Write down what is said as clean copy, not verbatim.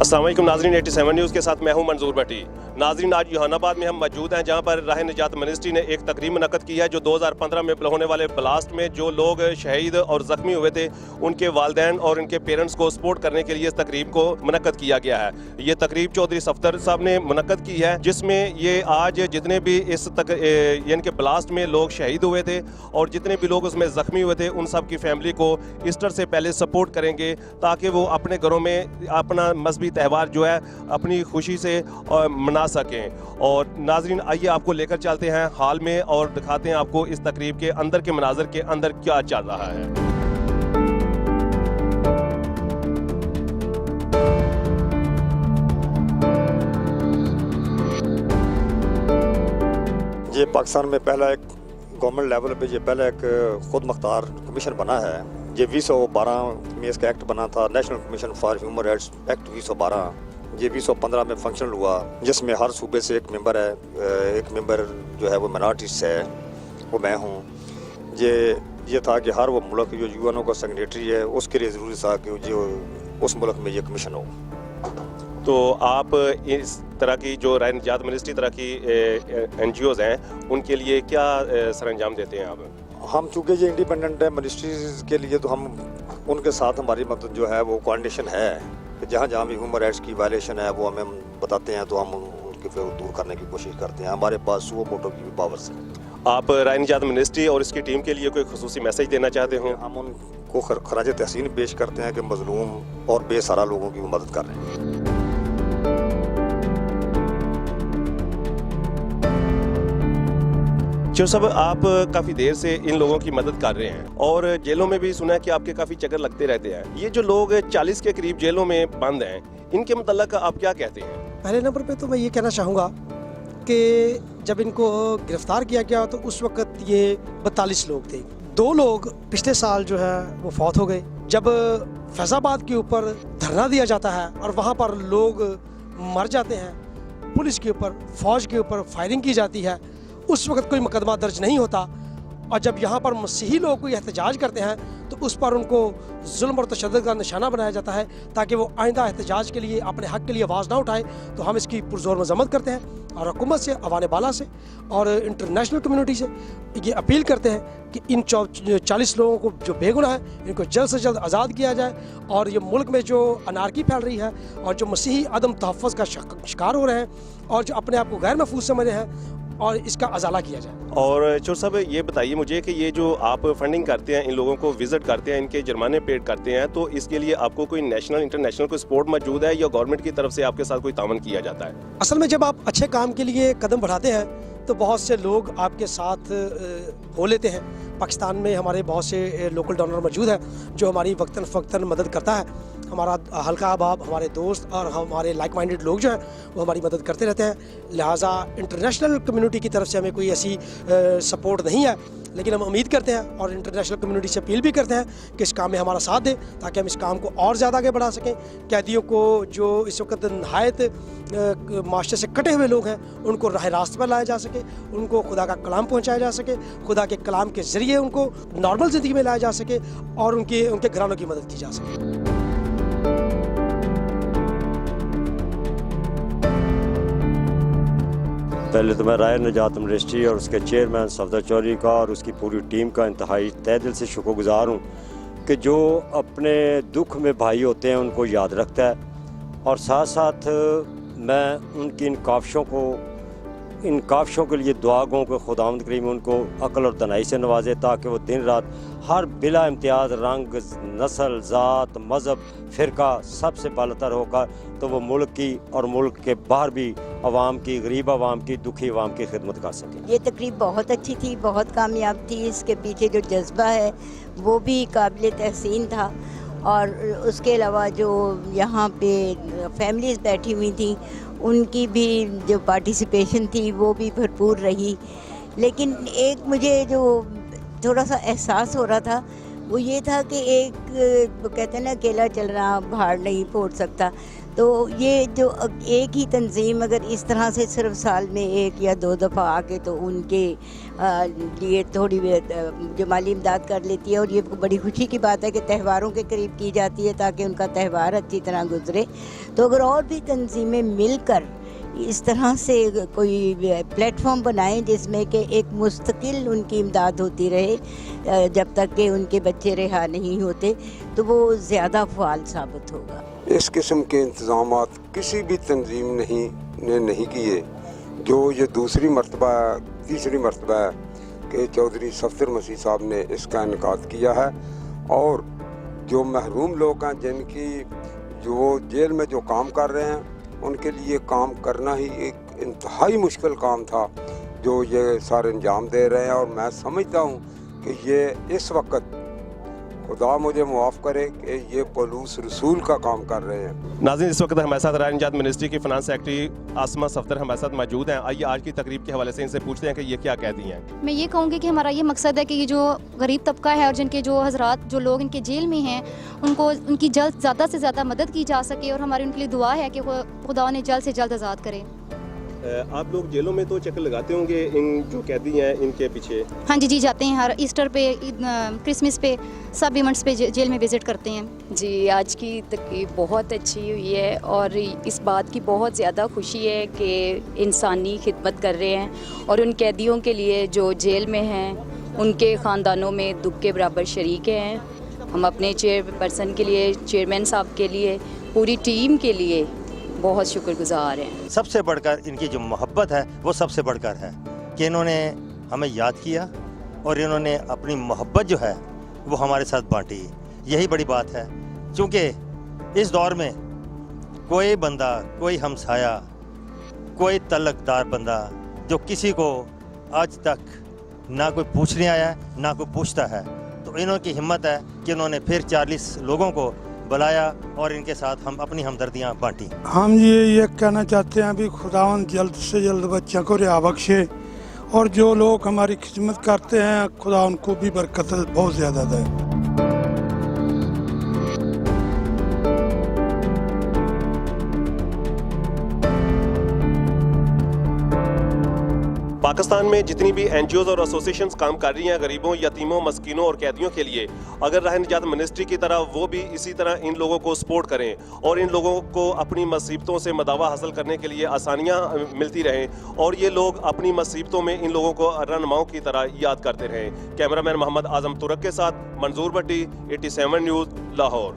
अस्सलाम वालेकुम नाज़रीन, 87 न्यूज़ के साथ मैं हूं मंजूर भट्टी। नाज़रीन, आज जहानाबाद में हम मौजूद हैं जहां पर राह निजात मिनिस्ट्री ने एक तकरीब मुनक्कद की है जो 2015 में होने वाले ब्लास्ट में जो लोग शहीद और ज़ख्मी हुए थे उनके वालिदैन और उनके पेरेंट्स को सपोर्ट करने के लिए इस तकरीब को मुनक्कद किया गया है। ये तकरीब चौधरी सफदर साहब ने मुनक्कद की है, जिसमें ये आज जितने भी यानी कि ब्लास्ट में लोग शहीद हुए थे और जितने भी लोग उसमें ज़ख्मी हुए थे उन सब की फैमिली को ईस्टर से पहले सपोर्ट करेंगे ताकि वो अपने घरों में अपना मजहबी त्यौहार जो है अपनी खुशी से मना सकें। और नाजरीन, आइए आपको लेकर चलते हैं हाल में और दिखाते हैं आपको इस तकरीब के अंदर के मनाजर के अंदर क्या चल रहा है। ये पाकिस्तान में पहला एक गवर्नमेंट लेवल पे ये पहला एक खुद मुख्तार कमीशन बना है। ये 2012 में इसका एक्ट बना था, national commission for human rights act 2012। ये 2015 में फंक्शनल हुआ, जिसमें हर सूबे से एक मेंबर है। एक मेंबर जो है वो माइनॉरिटी से है, वो मैं हूँ। ये था कि हर वो मुल्क जो यूएनओ का सेक्रेटरी है उसके लिए ज़रूरी था कि जो उस मुल्क में ये कमीशन हो। तो आप इस तरह की जो राह निजात मिनिस्ट्री तरह की NGOs हैं उनके लिए क्या सरंजाम देते हैं आप? हम चूँकि ये इंडिपेंडेंट है मिनिस्ट्रीज के लिए, तो हम उनके साथ हमारी मदद जो है वो कोऑर्डिनेशन है कि जहाँ जहाँ भी ह्यूमन राइट्स की वायलेशन है वो हमें बताते हैं तो हम उनके फिर दूर करने की कोशिश करते हैं। हमारे पास वो मोटो की पावर्स है। आप राह निजात मिनिस्ट्री और इसकी टीम के लिए कोई खुसूसी मैसेज देना चाहते हो? हम उनको खराज तहसीन पेश करते हैं कि मजलूम और बेसहारा लोगों की मदद कर रहे हैं। जो सब आप काफ़ी देर से इन लोगों की मदद कर रहे हैं और जेलों में भी सुना है कि आपके काफ़ी चक्कर लगते रहते हैं। ये जो लोग 40 के करीब जेलों में बंद हैं, इनके मुतल्लक आप क्या कहते हैं? पहले नंबर पे तो मैं ये कहना चाहूँगा कि जब इनको गिरफ्तार किया गया तो उस वक्त ये 42 लोग थे। 2 लोग पिछले साल जो है वो फौत हो गए। जब फैजाबाद के ऊपर धरना दिया जाता है और वहाँ पर लोग मर जाते हैं, पुलिस के ऊपर, फौज के ऊपर फायरिंग की जाती है, उस वक्त कोई मुकदमा दर्ज नहीं होता। और जब यहाँ पर मसीही लोग कोई एहतजाज करते हैं तो उस पर उनको जुल्म और तशद्दुद का निशाना बनाया जाता है ताकि वो आइंदा एहतजाज के लिए, अपने हक़ के लिए आवाज़ ना उठाए। तो हम इसकी पुरजोर मजम्मत करते हैं और हुकूमत से, अवान बाला से और इंटरनेशनल कम्युनिटी से ये अपील करते हैं कि इन 40 लोगों को जो बेगुनाह है इनको जल्द से जल्द आज़ाद किया जाए और ये मुल्क में जो अनारकी फैल रही है और जो मसीही अदम तहफ़्फ़ुज़ का शिकार हो रहे हैं और जो अपने आप को गैर महफूज समझ रहे हैं और इसका अजाला किया जाए। और चोर साहब, ये बताइए मुझे कि ये जो आप फंडिंग करते हैं, इन लोगों को विजिट करते हैं, इनके जुर्माने पेड करते हैं, तो इसके लिए आपको कोई नेशनल इंटरनेशनल कोई सपोर्ट मौजूद है या गवर्नमेंट की तरफ से आपके साथ कोई तावन किया जाता है? असल में जब आप अच्छे काम के लिए कदम बढ़ाते हैं तो बहुत से लोग आपके साथ हो लेते हैं। पाकिस्तान में हमारे बहुत से लोकल डोनर मौजूद हैं जो हमारी वक्तन फ़क्तन मदद करता है। हमारा हल्का अहबाब, हमारे दोस्त और हमारे लाइक माइंडेड लोग जो हैं वो हमारी मदद करते रहते हैं। लिहाजा इंटरनेशनल कम्युनिटी की तरफ से हमें कोई ऐसी सपोर्ट नहीं है, लेकिन हम उम्मीद करते हैं और इंटरनेशनल कम्युनिटी से अपील भी करते हैं कि इस काम में हमारा साथ दें ताकि हम इस काम को और ज़्यादा आगे बढ़ा सकें। कैदियों को जो इस वक्त नहायत माशरे से कटे हुए लोग हैं उनको राह रास्त पर लाया जा सके, उनको खुदा का कलाम पहुँचाया जा सके, खुदा के कलाम के ज़रिए उनको नॉर्मल ज़िंदगी में लाया जा सके और उनके घरानों की मदद की जा सके। पहले तो मैं राह निजात मिनिस्ट्री और उसके चेयरमैन सफदर चौधरी का और उसकी पूरी टीम का इंतहाई तहे दिल से शुक्रगुजार हूँ कि जो अपने दुख में भाई होते हैं उनको याद रखता है। और साथ साथ मैं उनकी इन काविशों के लिए दुआ गूँ कि खुदावंद करीम उनको अक्ल और दनाई से नवाजे ताकि वो दिन रात हर बिला इम्तियाज़ रंग, नस्ल, ज़ात, मज़हब, फ़िरका सबसे बालतर होकर तो वो मुल्क की और मुल्क के बाहर भी आवाम की, गरीब आवाम की, दुखी आवाम की खिदमत कर सकें। ये तकरीब बहुत अच्छी थी, बहुत कामयाब थी। इसके पीछे जो जज्बा है वो भी काबिल तहसीन था और उसके अलावा जो यहाँ पे फैमिलीज़ बैठी हुई थी उनकी भी जो पार्टिसिपेशन थी वो भी भरपूर रही। लेकिन एक मुझे जो थोड़ा सा एहसास हो रहा था वो ये था कि एक कहते हैं ना, अकेला चलना पहाड़ नहीं फोड़ सकता। तो ये जो एक ही तंजीम अगर इस तरह से सिर्फ साल में एक या दो दफ़ा आके तो उनके लिए थोड़ी जो माली इमदाद कर लेती है, और ये बड़ी खुशी की बात है कि त्योहारों के करीब की जाती है ताकि उनका त्यौहार अच्छी तरह गुजरे। तो अगर और भी तंजीमें मिलकर इस तरह से कोई प्लेटफॉर्म बनाएं जिसमें कि एक मुस्तकिल उनकी इमदाद होती रहे जब तक कि उनके बच्चे रिहा नहीं होते, तो वो ज़्यादा फ़ाल साबित होगा। इस किस्म के इंतज़ामात किसी भी तंजीम ने नहीं किए। जो ये दूसरी मरतबा तीसरी मरतबा है कि चौधरी सफदर मसीह साहब ने इसका इनकाद किया है, और जो महरूम लोग हैं जिनकी जो जेल में जो काम कर रहे हैं उनके लिए काम करना ही एक इंतहाई मुश्किल काम था जो ये सारे अंजाम दे रहे हैं। और मैं समझता हूँ कि ये इस वक्त, खुदा मुझे मुआफ़ करे, कि ये पुलिस रसूल का काम कर रहे हैं। नाज़रीन, इस वक्त हमारे साथ राय निजात मिनिस्ट्री की फ़ाइनेंस सेक्रेटरी आसमा सफदर हमारे साथ मौजूद हैं। आइए आज की तकरीब के हवाले से इनसे पूछते हैं कि ये क्या कहती हैं। मैं ये कहूँगी कि हमारा ये मकसद है कि ये जो गरीब तबका है और जिनके जो हजरात जो लोग इनके जेल में हैं उनको उनकी जल्द ज़्यादा से ज़्यादा मदद की जा सके, और हमारी उनके लिए दुआ है कि खुदा उन्हें जल्द से जल्द आज़ाद करे। आप लोग जेलों में तो चक्कर लगाते होंगे इन जो कैदी हैं इनके पीछे? हाँ जी जाते हैं, हर ईस्टर पे, क्रिसमस पे, सब इवेंट्स पे जेल में विज़िट करते हैं। जी, आज की तकरीब बहुत अच्छी हुई है और इस बात की बहुत ज़्यादा खुशी है कि इंसानी खिदमत कर रहे हैं और उन कैदियों के लिए जो जेल में हैं उनके ख़ानदानों में दुख के बराबर शरीक हैं। हम अपने चेयरपर्सन के लिए, चेयरमैन साहब के लिए, पूरी टीम के लिए बहुत शुक्रगुजार हैं। सबसे बढ़कर इनकी जो मोहब्बत है वो सबसे बढ़कर है कि इन्होंने हमें याद किया और इन्होंने अपनी मोहब्बत जो है वो हमारे साथ बांटी। यही बड़ी बात है, क्योंकि इस दौर में कोई बंदा, कोई हमसाया, कोई तलकदार बंदा जो किसी को आज तक ना कोई पूछने आया ना कोई पूछता है, तो इन्हों की हिम्मत है कि इन्होंने फिर 40 लोगों को बुलाया और इनके साथ हम अपनी हमदर्दियाँ बांटी। हम ये कहना चाहते हैं भी खुदावन जल्द से जल्द बच्चों को रिहा बख्शे, और जो लोग हमारी खिदमत करते हैं खुदा उनको भी बरकत बहुत ज़्यादा दे। पाकिस्तान में जितनी भी एनजीओज और एसोसिएशंस काम कर रही हैं गरीबों, यतीमों, मस्कीनों और कैदियों के लिए, अगर राह निजात मिनिस्ट्री की तरह वो भी इसी तरह इन लोगों को सपोर्ट करें और इन लोगों को अपनी मुसीबतों से मदावा हासिल करने के लिए आसानियां मिलती रहें और ये लोग अपनी मुसीबतों में इन लोगों को रहनुमाओं की तरह याद करते रहें। कैमरामैन मोहम्मद आजम तुरक के साथ मंजूर भट्टी, 87 न्यूज़, लाहौर।